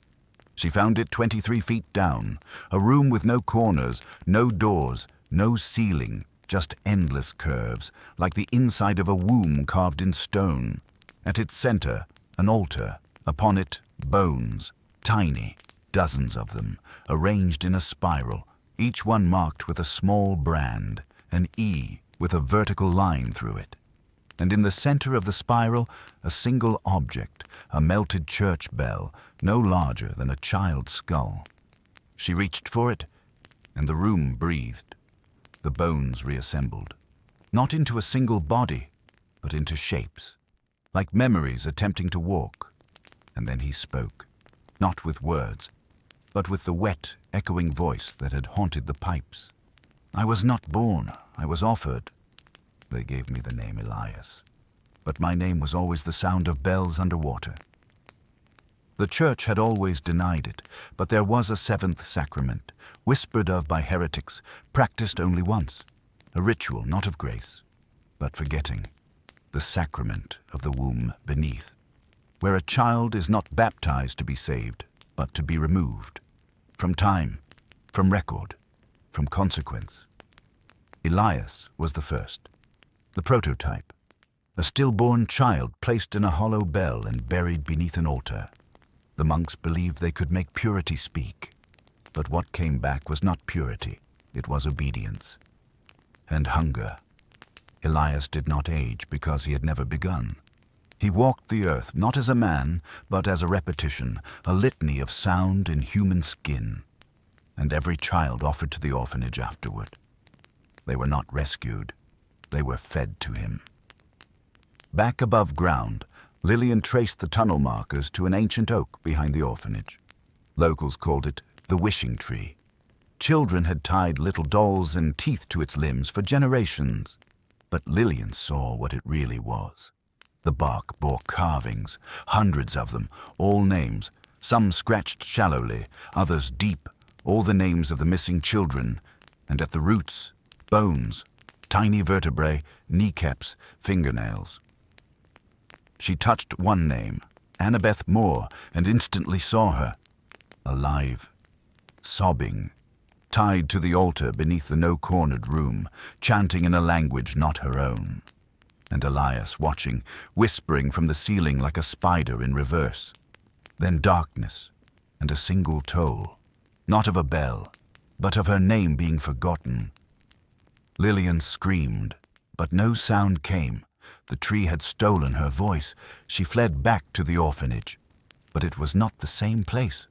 She found it 23 feet down, a room with no corners, no doors, no ceiling, just endless curves, like the inside of a womb carved in stone. At its center, an altar, upon it, bones, tiny, dozens of them, arranged in a spiral, each one marked with a small brand, an E with a vertical line through it. And in the center of the spiral, a single object, a melted church bell, no larger than a child's skull. She reached for it, and the room breathed. The bones reassembled, not into a single body, but into shapes, like memories attempting to walk. And then he spoke, not with words, but with the wet, echoing voice that had haunted the pipes. I was not born, I was offered. They gave me the name Elias, but my name was always the sound of bells underwater. The church had always denied it, but there was a seventh sacrament, whispered of by heretics, practiced only once, a ritual not of grace, but forgetting, the sacrament of the womb beneath, where a child is not baptized to be saved, but to be removed, from time, from record, from consequence. Elias was the first, the prototype, a stillborn child placed in a hollow bell and buried beneath an altar. The monks believed they could make purity speak, but what came back was not purity, it was obedience and hunger. Elias did not age because he had never begun. He walked the earth not as a man, but as a repetition, a litany of sound in human skin, and every child offered to the orphanage afterward. They were not rescued, they were fed to him. Back above ground, Lillian traced the tunnel markers to an ancient oak behind the orphanage. Locals called it the wishing tree. Children had tied little dolls and teeth to its limbs for generations, but Lillian saw what it really was. The bark bore carvings, hundreds of them, all names, some scratched shallowly, others deep, all the names of the missing children, and at the roots, bones, tiny vertebrae, kneecaps, fingernails. She touched one name, Annabeth Moore, and instantly saw her, alive, sobbing, tied to the altar beneath the no-cornered room, chanting in a language not her own. And Elias watching, whispering from the ceiling like a spider in reverse. Then darkness, and a single toll, not of a bell, but of her name being forgotten. Lillian screamed, but no sound came. The tree had stolen her voice. She fled back to the orphanage. But it was not the same place.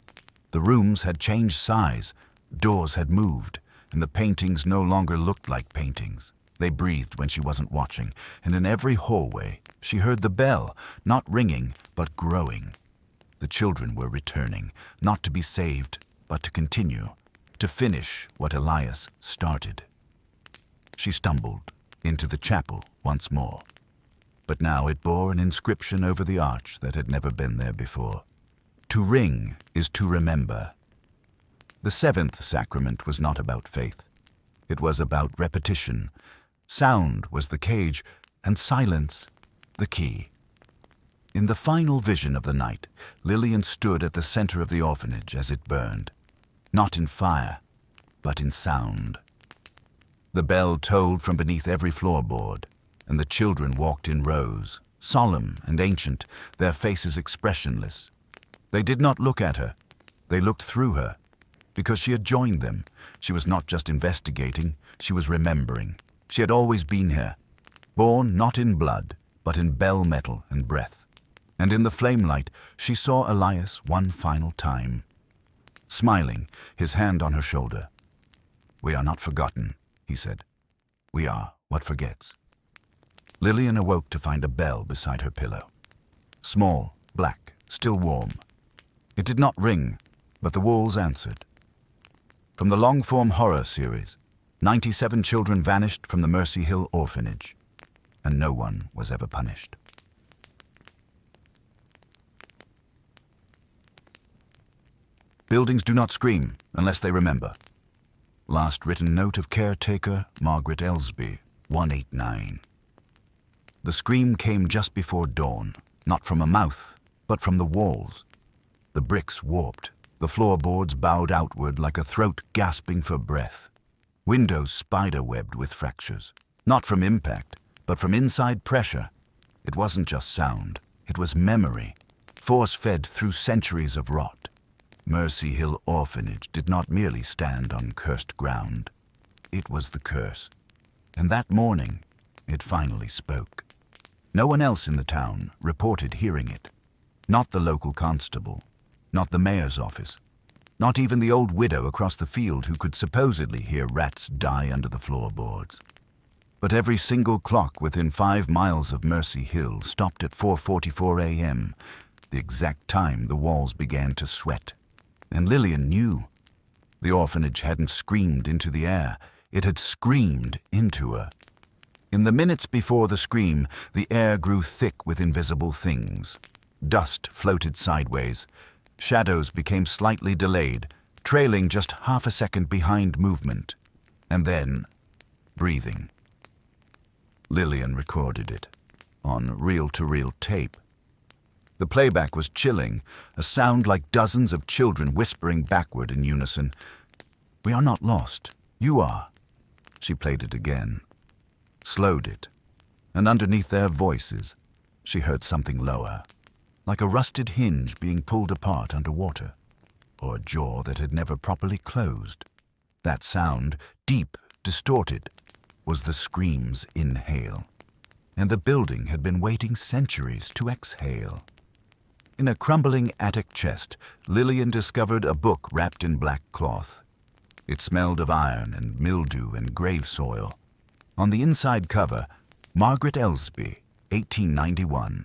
The rooms had changed size, doors had moved, and the paintings no longer looked like paintings. They breathed when she wasn't watching, and in every hallway she heard the bell, not ringing, but growing. The children were returning, not to be saved, but to continue, to finish what Elias started. She stumbled into the chapel once more. But now it bore an inscription over the arch that had never been there before. To ring is to remember. The seventh sacrament was not about faith. It was about repetition. Sound was the cage, and silence the key. In the final vision of the night, Lillian stood at the center of the orphanage as it burned, not in fire, but in sound. The bell tolled from beneath every floorboard, and the children walked in rows, solemn and ancient, their faces expressionless. They did not look at her. They looked through her. Because she had joined them, she was not just investigating, she was remembering. She had always been here, born not in blood, but in bell metal and breath. And in the flamelight, she saw Elias one final time. Smiling, his hand on her shoulder. "We are not forgotten," he said. "We are what forgets." Lillian awoke to find a bell beside her pillow. Small, black, still warm. It did not ring, but the walls answered. From the long-form horror series, 97 children vanished from the Mercy Hill orphanage, and no one was ever punished. Buildings do not scream unless they remember. Last written note of caretaker Margaret Elsby, 189. The scream came just before dawn, not from a mouth, but from the walls. The bricks warped, the floorboards bowed outward like a throat gasping for breath. Windows spider-webbed with fractures, not from impact, but from inside pressure. It wasn't just sound, it was memory, force-fed through centuries of rot. Mercy Hill Orphanage did not merely stand on cursed ground. It was the curse. And that morning, it finally spoke. No one else in the town reported hearing it. Not the local constable, not the mayor's office, not even the old widow across the field who could supposedly hear rats die under the floorboards. But every single clock within 5 miles of Mercy Hill stopped at 4:44 a.m., the exact time the walls began to sweat. And Lillian knew. The orphanage hadn't screamed into the air, it had screamed into her. In the minutes before the scream, the air grew thick with invisible things. Dust floated sideways. Shadows became slightly delayed, trailing just half a second behind movement. And then, breathing. Lillian recorded it, on reel-to-reel tape. The playback was chilling, a sound like dozens of children whispering backward in unison. "We are not lost. You are." She played it again, slowed it, and underneath their voices, she heard something lower, like a rusted hinge being pulled apart underwater, or a jaw that had never properly closed. That sound, deep, distorted, was the scream's inhale, and the building had been waiting centuries to exhale. In a crumbling attic chest, Lillian discovered a book wrapped in black cloth. It smelled of iron and mildew and grave soil. On the inside cover, Margaret Elsby, 1891,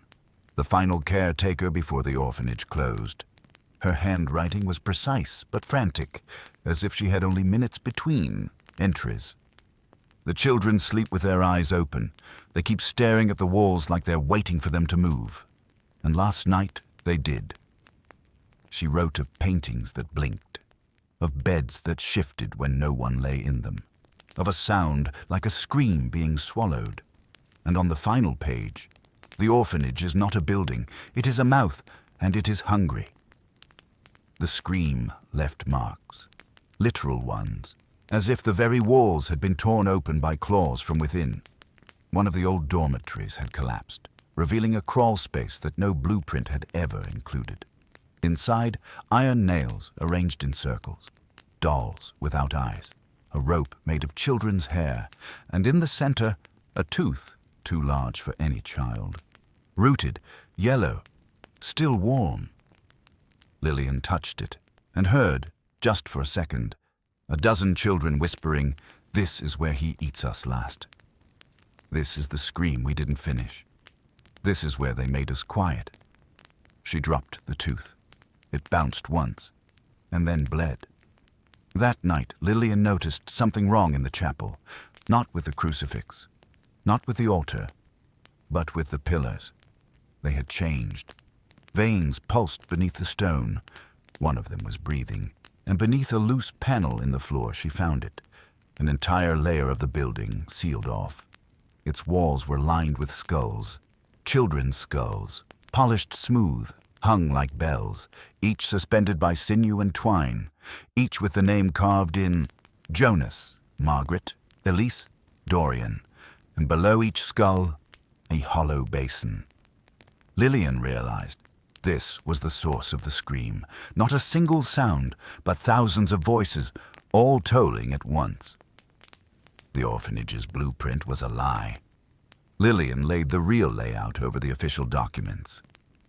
the final caretaker before the orphanage closed. Her handwriting was precise but frantic, as if she had only minutes between entries. The children sleep with their eyes open. They keep staring at the walls like they're waiting for them to move. And last night, they did. She wrote of paintings that blinked, of beds that shifted when no one lay in them, of a sound like a scream being swallowed. And on the final page, the orphanage is not a building, it is a mouth, and it is hungry. The scream left marks, literal ones, as if the very walls had been torn open by claws from within. One of the old dormitories had collapsed, revealing a crawl space that no blueprint had ever included. Inside, iron nails arranged in circles, dolls without eyes, a rope made of children's hair, and in the center, a tooth too large for any child. Rooted, yellow, still warm. Lillian touched it and heard, just for a second, a dozen children whispering, "This is where he eats us last. This is the scream we didn't finish. This is where they made us quiet." She dropped the tooth. It bounced once, and then bled. That night, Lillian noticed something wrong in the chapel, not with the crucifix, not with the altar, but with the pillars. They had changed. Veins pulsed beneath the stone. One of them was breathing, and beneath a loose panel in the floor she found it, an entire layer of the building sealed off. Its walls were lined with skulls, children's skulls, polished smooth, hung like bells, each suspended by sinew and twine, each with the name carved in: Jonas, Margaret, Elise, Dorian, and below each skull, a hollow basin. Lillian realized this was the source of the scream, not a single sound, but thousands of voices, all tolling at once. The orphanage's blueprint was a lie. Lillian laid the real layout over the official documents.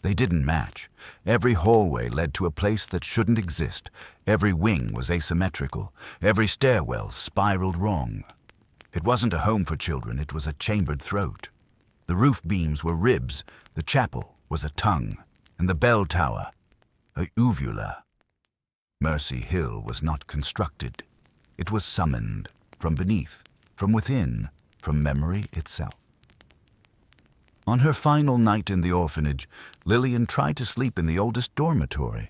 They didn't match. Every hallway led to a place that shouldn't exist. Every wing was asymmetrical. Every stairwell spiraled wrong. It wasn't a home for children, it was a chambered throat. The roof beams were ribs, the chapel was a tongue, and the bell tower, a uvula. Mercy Hill was not constructed. It was summoned, from beneath, from within, from memory itself. On her final night in the orphanage, Lillian tried to sleep in the oldest dormitory,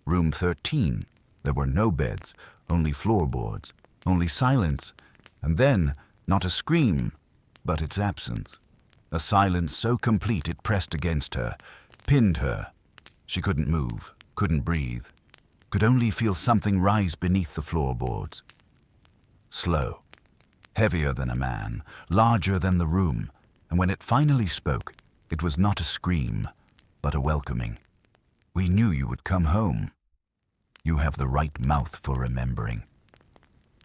room 13. There were no beds, only floorboards, Only silence, and then not a scream, but its absence. A silence so complete it pressed against her, pinned her. She couldn't move, couldn't breathe, could only feel something rise beneath the floorboards. Slow, heavier than a man, larger than the room, and when it finally spoke, it was not a scream, but a welcoming. "We knew you would come home. You have the right mouth for remembering.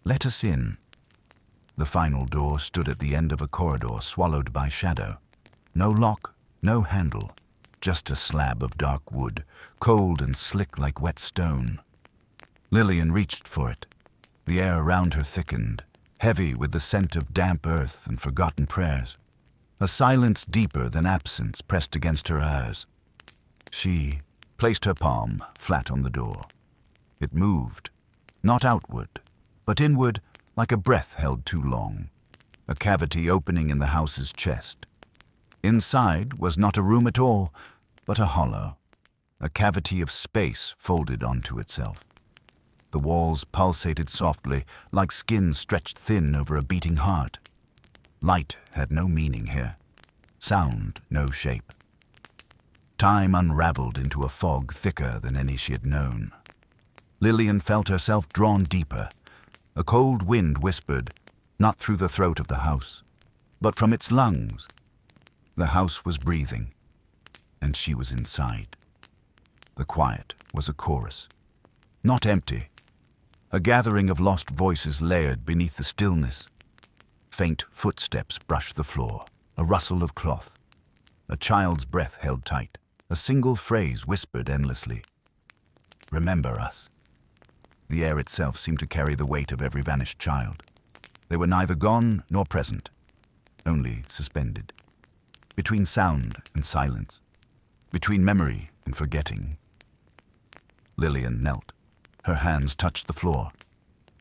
Let us in." The final door stood at the end of a corridor swallowed by shadow. No lock, no handle, just a slab of dark wood, cold and slick like wet stone. Lillian reached for it. The air around her thickened, heavy with the scent of damp earth and forgotten prayers. A silence deeper than absence pressed against her eyes. She placed her palm flat on the door. It moved, not outward, but inward like a breath held too long, a cavity opening in the house's chest. Inside was not a room at all, but a hollow, a cavity of space folded onto itself. The walls pulsated softly, like skin stretched thin over a beating heart. Light had no meaning here, sound no shape. Time unraveled into a fog thicker than any she had known. Lillian felt herself drawn deeper. A cold wind whispered, not through the throat of the house, but from its lungs. The house was breathing, and she was inside. The quiet was a chorus, not empty, a gathering of lost voices layered beneath the stillness. Faint footsteps brushed the floor, a rustle of cloth. A child's breath held tight, a single phrase whispered endlessly. "Remember us." The air itself seemed to carry the weight of every vanished child. They were neither gone nor present, only suspended. Between sound and silence, between memory and forgetting. Lillian knelt. Her hands touched the floor.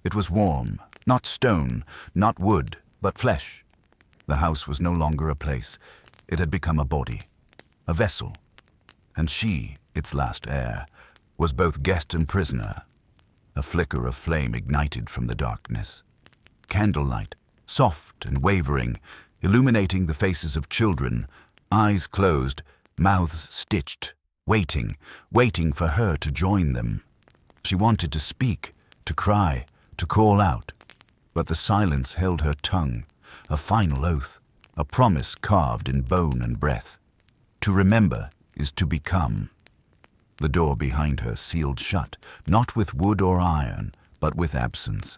It was warm, not stone, not wood, but flesh. The house was no longer a place. It had become a body, a vessel. And she, its last heir, was both guest and prisoner. A flicker of flame ignited from the darkness. Candlelight, soft and wavering, illuminating the faces of children, eyes closed, mouths stitched, waiting for her to join them. She wanted to speak, to cry, to call out, but the silence held her tongue, a final oath, a promise carved in bone and breath. To remember is to become. The door behind her sealed shut, not with wood or iron, but with absence.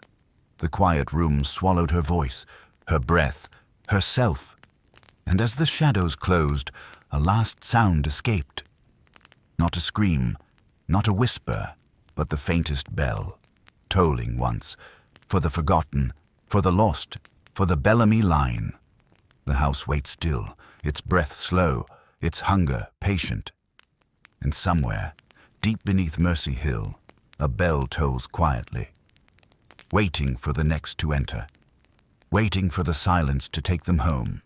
The quiet room swallowed her voice, her breath, herself. And as the shadows closed, a last sound escaped. Not a scream, not a whisper, but the faintest bell, tolling once, for the forgotten, for the lost, for the Bellamy line. The house waits still, its breath slow, its hunger patient. And somewhere, deep beneath Mercy Hill, a bell tolls quietly, waiting for the next to enter, waiting for the silence to take them home.